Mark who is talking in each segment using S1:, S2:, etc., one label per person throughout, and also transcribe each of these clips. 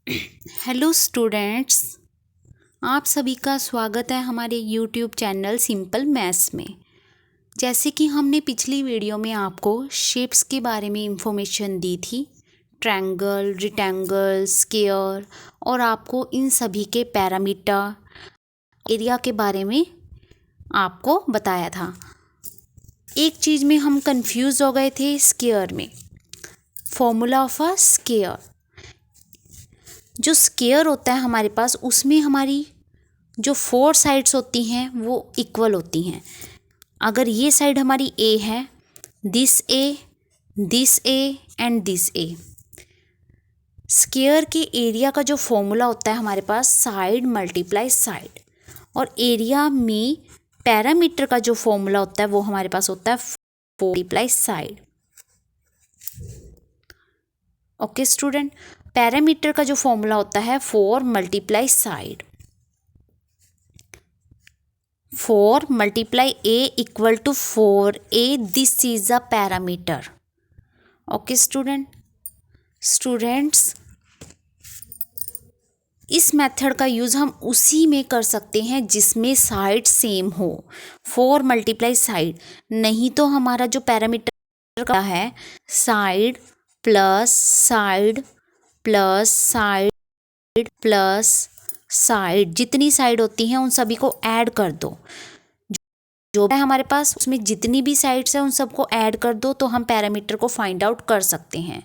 S1: Hello students, आप सभी का स्वागत है हमारे यूट्यूब चैनल सिंपल मैथ्स में। जैसे कि हमने पिछली वीडियो में आपको शेप्स के बारे में इंफॉर्मेशन दी थी, ट्रायंगल, रेक्टेंगल, स्क्वायर, और आपको इन सभी के पैरामीटर, एरिया के बारे में आपको बताया था। एक चीज़ में हम कंफ्यूज हो गए थे, स्क्वायर में। फॉर्मूला ऑफ अ स्क्वायर, जो स्क्वायर होता है हमारे पास, उसमें हमारी जो 4 साइड्स होती हैं वो इक्वल होती हैं। अगर ये साइड हमारी ए है, this A and this A. Square के एरिया का जो फॉर्मूला होता है हमारे पास, साइड मल्टीप्लाई साइड, और एरिया में पैरामीटर का जो फॉर्मूला होता है वो हमारे पास होता है 4 multiply side. Okay student, parameter का जो फॉर्मूला होता है 4 multiply side. 4 multiply a equal to 4a, this is a parameter. Okay students, इस मेथड का यूज़ हम उसी में कर सकते हैं जिसमें साइड सेम हो। 4 मल्टीप्लाई साइड, नहीं तो हमारा जो पैरामीटर का है side plus side plus side plus side, जितनी साइड होती हैं उन सभी को ऐड कर दो। जो है हमारे पास उसमें जितनी भी साइड्स हैं उन सबको ऐड कर दो, तो हम पैरामीटर को फाइंड आउट कर सकते हैं।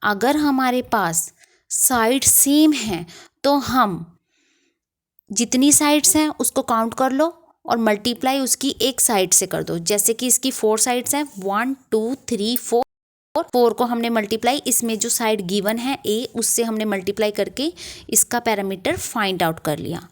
S1: अगर हमारे पास साइड सेम है तो हम जितनी साइड्स हैं उसको काउंट कर लो और मल्टीप्लाई उसकी एक साइड से कर दो। जैसे कि इसकी 4 साइड्स हैं, 1 2 3 4, 4 को हमने मल्टीप्लाई, इसमें जो साइड गिवन है ए, उससे हमने मल्टीप्लाई करके इसका पैरामीटर फाइंड आउट कर लिया।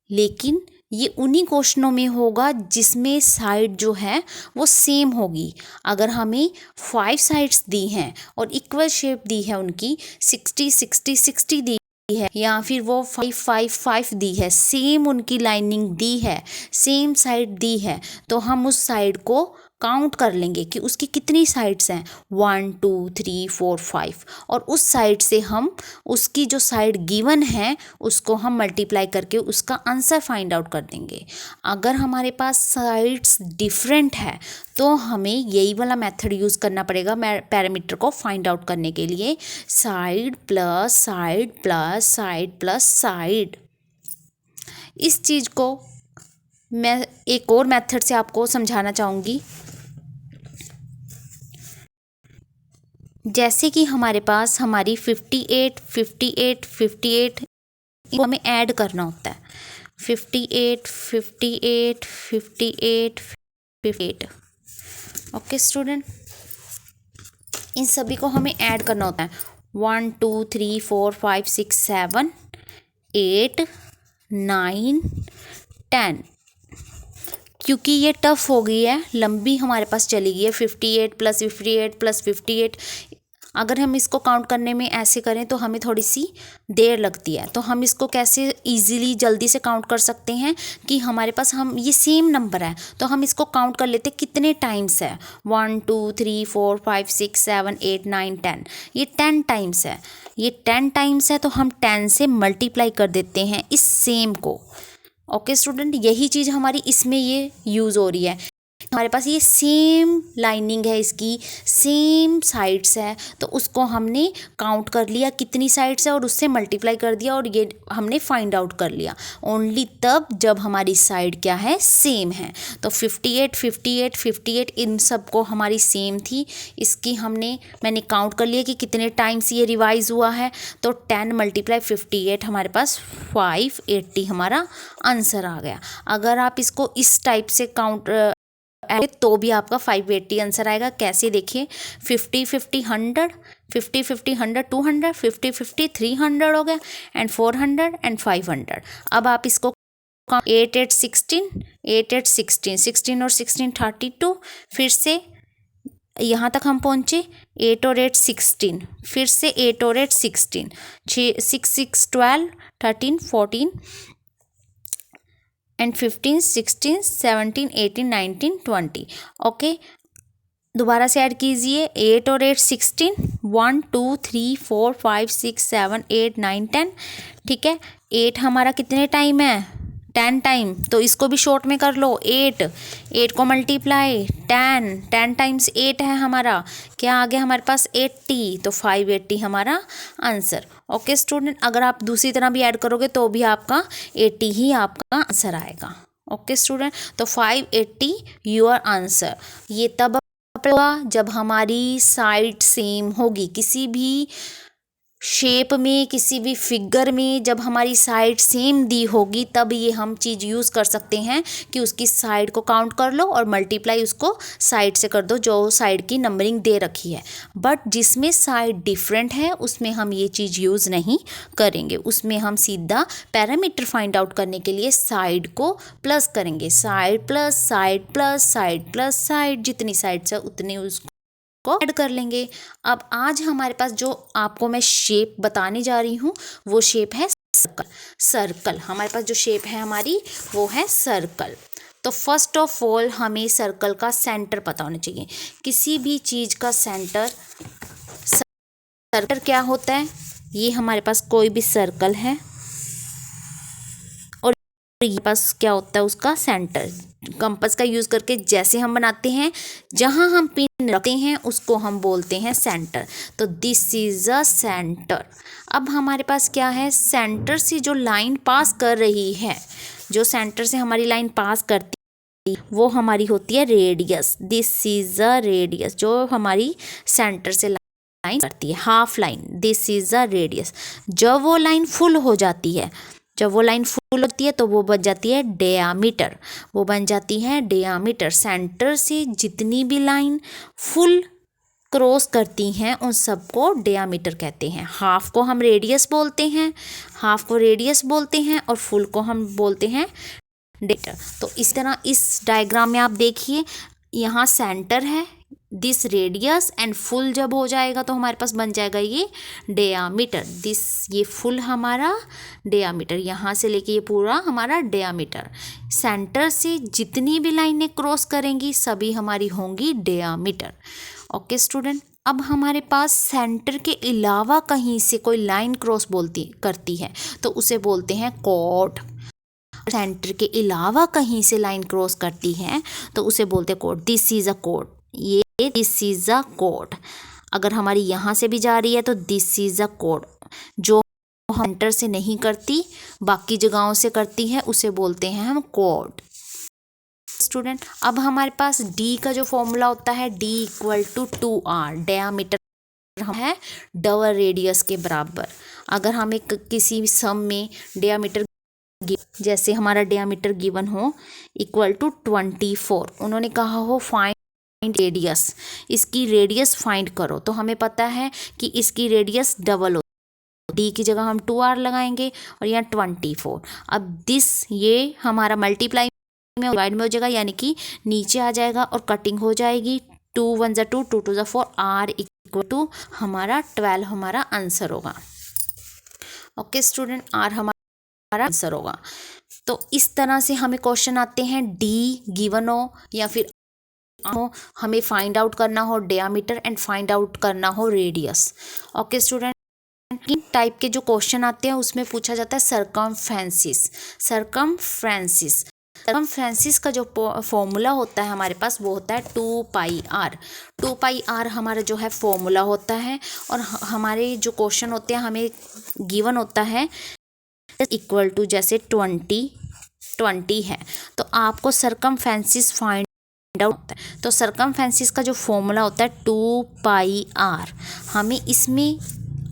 S1: लेकिन ये उन्हीं क्वेश्चनों में होगा जिसमें साइड जो है वो सेम होगी। अगर हमें 5 साइड्स दी हैं और इक्वल शेप दी है, उनकी 60 60 60 दी है, या फिर वो 5 5 5 दी है, सेम उनकी लाइनिंग दी है, सेम साइड दी है, तो हम उस साइड को काउंट कर लेंगे कि उसकी कितनी साइड्स हैं, 1 2 3 4 5, और उस साइड से हम उसकी जो साइड गिवन है उसको हम मल्टीप्लाई करके उसका आंसर फाइंड आउट कर देंगे। अगर हमारे पास साइड्स डिफरेंट है तो हमें यही वाला मेथड यूज़ करना पड़ेगा पैरामीटर को फाइंड आउट करने के लिए, side plus side plus side plus side. इस चीज़ को मैं एक और मेथड से आपको समझाना चाहूँगी। जैसे कि हमारे पास हमारी 58 58 58 इनको हमें ऐड करना होता है, 58 58 58 58। ओके स्टूडेंट, इन सभी को हमें ऐड करना होता है, 1 2 3 4 5 6 7 8 9 10। क्योंकि ये टफ हो गई है, लंबी हमारे पास चली गई है, 58 प्लस 58 प्लस 58। अगर हम इसको काउंट करने में ऐसे करें तो हमें थोड़ी सी देर लगती है, तो हम इसको कैसे इजीली जल्दी से काउंट कर सकते हैं कि हमारे पास हम ये सेम नंबर है तो हम इसको काउंट कर लेते कितने टाइम्स है, 1 2 3 4 5 6 7 8 9 10, ये 10 टाइम्स है। ये 10 टाइम्स है तो हम 10 से मल्टीप्लाई कर देते हैं इस सेम को। ओके स्टूडेंट, यही चीज़ हमारी इसमें ये यूज़ हो रही है। हमारे पास ये सेम लाइनिंग है, इसकी सेम साइड्स है, तो उसको हमने काउंट कर लिया कितनी साइड्स है और उससे मल्टीप्लाई कर दिया, और ये हमने फाइंड आउट कर लिया ओनली तब जब हमारी साइड क्या है, सेम है। तो 58 58 58 इन सब को हमारी सेम थी, इसकी मैंने काउंट कर लिया कि कितने टाइम्स ये रिवाइज हुआ है, तो 10 मल्टीप्लाई 58 हमारे पास 580 हमारा आंसर आ गया। अगर आप इसको इस टाइप से काउंट तो भी आपका 580 आंसर आएगा। कैसे देखिए, 50 50 100, 50 50 100 200, 50 50 300 हो गया, एंड 400 एंड 500। अब आप इसको 8 8 16, 8 8 16, 16 और 16 32, फिर से यहाँ तक हम पहुँचे, 8 और 8 16, फिर से 8 और 8 16, 6 6 12 13 14 and 15 16 17 18 19 20। ओके, दोबारा से ऐड कीजिए, 8 और 8 16, 1 2 3 4 5 6 7 8 9 10। ठीक है, 8 हमारा कितने टाइम है, 10 टाइम, तो इसको भी शॉर्ट में कर लो। 8 को मल्टीप्लाई 10 टाइम्स 8 है हमारा, क्या आ गया हमारे पास 80, तो 580 हमारा आंसर। ओके स्टूडेंट, अगर आप दूसरी तरह भी ऐड करोगे तो भी आपका 80 ही आपका आंसर आएगा। ओके स्टूडेंट, तो 580 योर आंसर। ये तब होगा जब हमारी साइड सेम होगी, किसी भी शेप में, किसी भी फिगर में जब हमारी साइड सेम दी होगी तब ये हम चीज़ यूज़ कर सकते हैं कि उसकी साइड को काउंट कर लो और मल्टीप्लाई उसको साइड से कर दो जो साइड की नंबरिंग दे रखी है। बट जिसमें साइड डिफरेंट है उसमें हम ये चीज़ यूज़ नहीं करेंगे, उसमें हम सीधा पैरामीटर फाइंड आउट करने के लिए साइड को प्लस करेंगे। Side plus side plus side plus side, जितनी साइड से उतने उसको को ऐड कर लेंगे। अब आज हमारे पास जो आपको मैं शेप बताने जा रही हूँ वो शेप है सर्कल। सर्कल हमारे पास जो शेप है हमारी वो है सर्कल। तो फर्स्ट ऑफ ऑल हमें सर्कल का सेंटर पता होना चाहिए। किसी भी चीज़ का सेंटर क्या होता है, ये हमारे पास कोई भी सर्कल है और ये पास क्या होता है उसका सेंटर। कंपास का यूज़ करके जैसे हम बनाते हैं, जहाँ हम पिन रखते हैं उसको हम बोलते हैं सेंटर। तो दिस इज़ अ सेंटर। अब हमारे पास क्या है, सेंटर से जो लाइन पास कर रही है, जो सेंटर से हमारी लाइन पास करती है वो हमारी होती है radius. This is a radius, जो हमारी सेंटर से लाइन करती है, half line, this is a radius. जब वो लाइन फुल हो जाती है, जब वो लाइन फुल होती है तो वो बन जाती है डियामीटर, वो बन जाती है डियामीटर। सेंटर से जितनी भी लाइन फुल क्रॉस करती हैं उन सबको डियामीटर कहते हैं। हाफ को हम रेडियस बोलते हैं, हाफ को रेडियस बोलते हैं और फुल को हम बोलते हैं डियामीटर। तो इस तरह इस डायग्राम में आप देखिए, यहाँ सेंटर है, दिस रेडियस एंड फुल जब हो जाएगा तो हमारे पास बन जाएगा ये डियामीटर। दिस, ये फुल हमारा डियामीटर, यहाँ से लेके ये पूरा हमारा डियामीटर। सेंटर से जितनी भी लाइनें क्रॉस करेंगी सभी हमारी होंगी डियामीटर। ओके स्टूडेंट, अब हमारे पास सेंटर के अलावा कहीं से कोई लाइन क्रॉस करती है तो उसे बोलते हैं कॉर्ड। सेंटर के अलावा कहीं से लाइन क्रॉस करती है तो उसे बोलते हैं chord. This is a chord, ये दिस इज अ कॉर्ड। अगर हमारी यहाँ से भी जा रही है तो दिस इज अ कॉर्ड। जो सेंटर से नहीं करती बाकी जगहों से करती है उसे बोलते हैं हम कॉर्ड। स्टूडेंट, अब हमारे पास डी का जो फॉर्मूला होता है, डी इक्वल टू 2r, डियामीटर है डबल रेडियस के बराबर। अगर हमें किसी सम में डियामीटर, जैसे हमारा डियामीटर गिवन हो इक्वल टू 24, उन्होंने कहा हो फाइंड रेडियस, इसकी रेडियस फाइंड करो, तो हमें पता है कि इसकी रेडियस डबल हो, डी की जगह हम 2r लगाएंगे और यहाँ 24। अब दिस, ये हमारा मल्टीप्लाई में डिवाइड में हो जाएगा, यानी कि नीचे आ जाएगा और कटिंग हो जाएगी। 2 1 ज़ा 2, 2 2 ज़ा 4, r इक्वल टू हमारा 12 हमारा आंसर होगा। ओके स्टूडेंट, r हमारा आंसर होगा। तो इस तरह से हमें क्वेश्चन आते हैं, डी गिवन हो या फिर हो, हमें फाइंड आउट करना हो डियामीटर एंड फाइंड आउट करना हो रेडियस। ओके स्टूडेंट, किन टाइप के जो क्वेश्चन आते हैं उसमें पूछा जाता है सरकमफ्रेंसिस। सरकमफ्रेंसिस का जो फॉर्मूला होता है हमारे पास वो होता है 2πr। 2πr हमारा जो है फॉर्मूला होता है और हमारे जो क्वेश्चन होते हैं हमें गिवन होता है इक्वल टू, जैसे 20 है तो आपको सरकमफ्रेंसिस फाइंड आउट होता है। तो सरकमफ्रेंसिस का जो फॉर्मूला होता है 2πr, हमें इसमें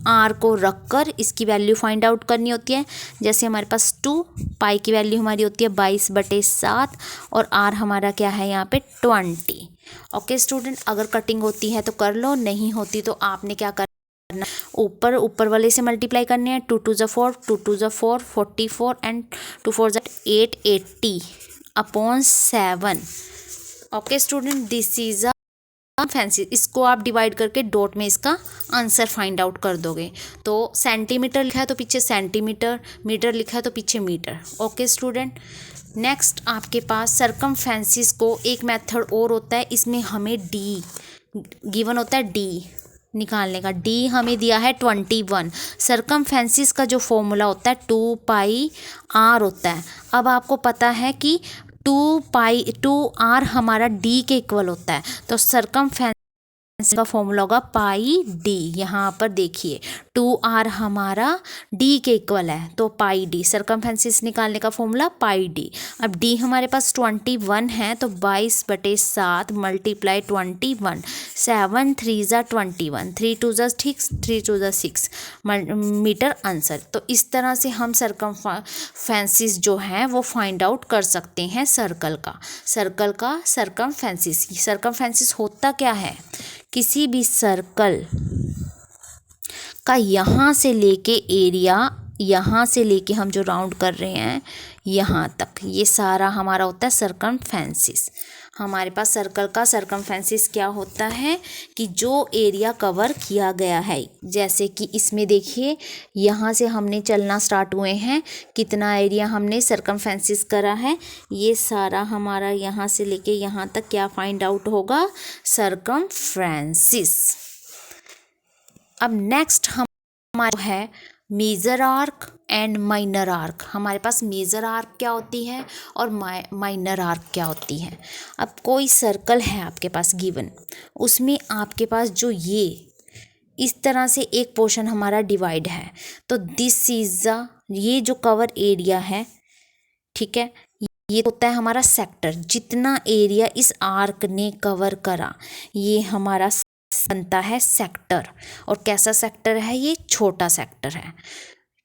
S1: r को रखकर इसकी वैल्यू फाइंड आउट करनी होती है। जैसे हमारे पास 2 पाई की वैल्यू हमारी होती है 22/7 और r हमारा क्या है यहाँ पे 20। ओके स्टूडेंट, अगर कटिंग होती है तो कर लो, नहीं होती तो आपने क्या करना, ऊपर वाले से मल्टीप्लाई करने हैं। 2 2 ज़ा 4, 2 2 ज़ा 4, 44 एंड 2 4 ज़ा 8, 80/7। Okay student, this is fancy, इसको आप डिवाइड करके डॉट में इसका आंसर फाइंड आउट कर दोगे। तो सेंटीमीटर लिखा है तो पीछे सेंटीमीटर, मीटर लिखा है तो पीछे मीटर। ओके स्टूडेंट, नेक्स्ट आपके पास सरकमफेरेंस को एक मेथड और होता है, इसमें हमें डी गिवन होता है, डी निकालने का। डी हमें दिया है 21। सरकमफेरेंस का जो फॉर्मूला होता है 2πr होता है। अब आपको पता है कि 2r हमारा डी के इक्वल होता है, तो सरकमफेरेंस का फॉर्मूला होगा पाई डी। यहाँ पर देखिए 2r हमारा d के इक्वल है, तो पाई डी। सरकमफेरेंस निकालने का फॉर्मूला पाई डी। अब d हमारे पास 21 है, तो 22/7 मल्टीप्लाई 21, 7 3 ज़ा 21, 3 2 ज़ा 6, 3 2 ज़ा 6 मीटर आंसर। तो इस तरह से हम सरकमफेरेंस जो है वो फाइंड आउट कर सकते हैं सर्कल का सरकमफेरेंस। सरकमफेरेंस होता क्या है, किसी भी सर्कल का यहाँ से लेके एरिया, यहाँ से लेके हम जो राउंड कर रहे हैं यहाँ तक, ये सारा हमारा होता है सरकमफेरेंस। हमारे पास सर्कल का सरकमफेरेंस क्या होता है कि जो एरिया कवर किया गया है, जैसे कि इसमें देखिए यहाँ से हमने चलना स्टार्ट हुए हैं, कितना एरिया हमने सरकमफेरेंस करा है, ये सारा हमारा यहाँ से लेके यहाँ तक क्या फाइंड आउट होगा, सरकमफेरेंस। अब नेक्स्ट हमारा है major arc and minor arc. हमारे पास मेजर आर्क क्या होती है और माइनर आर्क क्या होती है। अब कोई सर्कल है आपके पास गिवन, उसमें आपके पास जो ये इस तरह से एक पोर्शन हमारा डिवाइड है, तो दिस इज द, ये जो कवर एरिया है, ठीक है, ये होता है हमारा सेक्टर। जितना एरिया इस आर्क ने कवर करा ये हमारा बनता है सेक्टर। और कैसा सेक्टर है, ये छोटा सेक्टर है।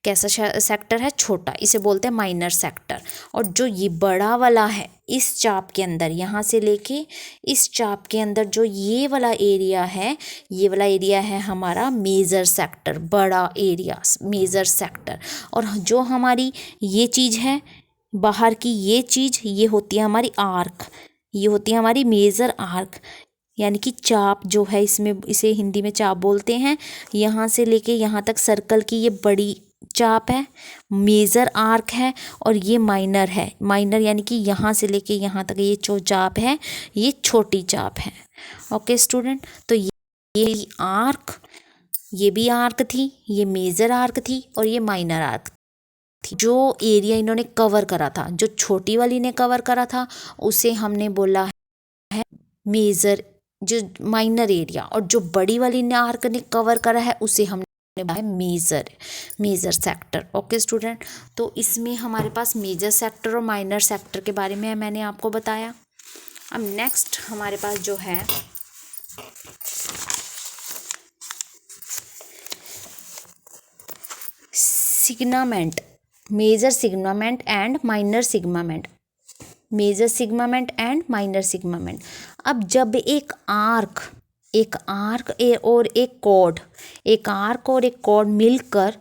S1: कैसा सेक्टर है, छोटा, इसे बोलते हैं माइनर सेक्टर। और जो ये बड़ा वाला है, इस चाप के अंदर, यहाँ से लेके इस चाप के अंदर जो ये वाला एरिया है, ये वाला एरिया है हमारा मेजर सेक्टर, बड़ा एरिया मेजर सेक्टर। और जो हमारी ये चीज़ है बाहर की, ये चीज़, ये होती है हमारी आर्क, ये होती है हमारी मेजर आर्क, यानी कि चाप जो है, इसमें इसे हिंदी में चाप बोलते हैं। यहाँ से लेके यहाँ तक सर्कल की ये बड़ी चाप है, मेजर आर्क है, और ये माइनर है। माइनर यानी कि यहाँ से लेके यहाँ तक ये जो चाप है ये छोटी चाप है। ओके स्टूडेंट, तो ये आर्क, ये भी आर्क थी, ये मेजर आर्क थी, और ये माइनर आर्क थी। जो एरिया इन्होंने कवर करा था, जो छोटी वाली ने कवर करा था, उसे हमने बोला है मेजर, जो माइनर एरिया, और जो बड़ी वाली ने आर्क ने कवर करा है उसे हमने बोला है मेजर सेक्टर। ओके स्टूडेंट, तो इसमें हमारे पास मेजर सेक्टर और माइनर सेक्टर के बारे में मैंने आपको बताया। अब नेक्स्ट हमारे पास जो है segment, major segment and minor segment, major segment and minor segment. अब जब एक आर्क और एक कॉर्ड, एक आर्क और एक कॉर्ड मिलकर,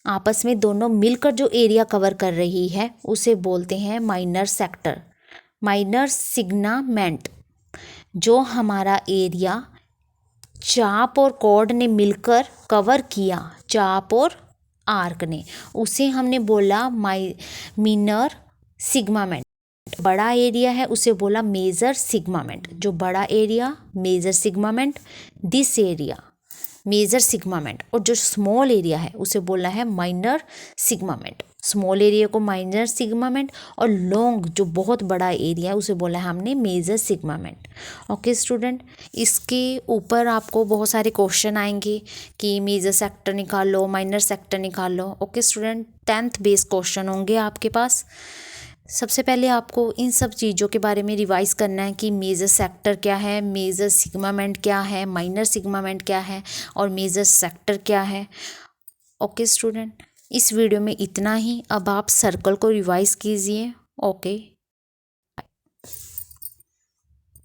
S1: आपस में दोनों मिलकर जो एरिया कवर कर रही है उसे बोलते हैं माइनर सेक्टर, माइनर सिग्मामेंट। जो हमारा एरिया चाप और कॉर्ड ने मिलकर कवर किया, चाप और आर्क ने, उसे हमने बोला माइनर सिग्मामेंट। बड़ा एरिया है उसे बोला मेजर सिग्मामेंट। जो बड़ा area major segment, this area major segment, और जो स्मॉल एरिया है उसे बोला है माइनर सिग्मामेंट। स्मॉल एरिया को माइनर सिग्मामेंट, और लॉन्ग जो बहुत बड़ा एरिया है उसे बोला है हमने मेजर सिग्मामेंट। ओके स्टूडेंट, इसके ऊपर आपको बहुत सारे क्वेश्चन आएंगे कि मेजर सेक्टर निकालो, माइनर सेक्टर निकालो। Okay student, 10th base question होंगे आपके पास। सबसे पहले आपको इन सब चीज़ों के बारे में रिवाइज करना है कि मेजर सेक्टर क्या है, मेजर सिग्मामेंट क्या है, माइनर सिग्मामेंट क्या है, और मेजर सेक्टर क्या है। ओके स्टूडेंट, इस वीडियो में इतना ही। अब आप सर्कल को रिवाइज कीजिए। ओके।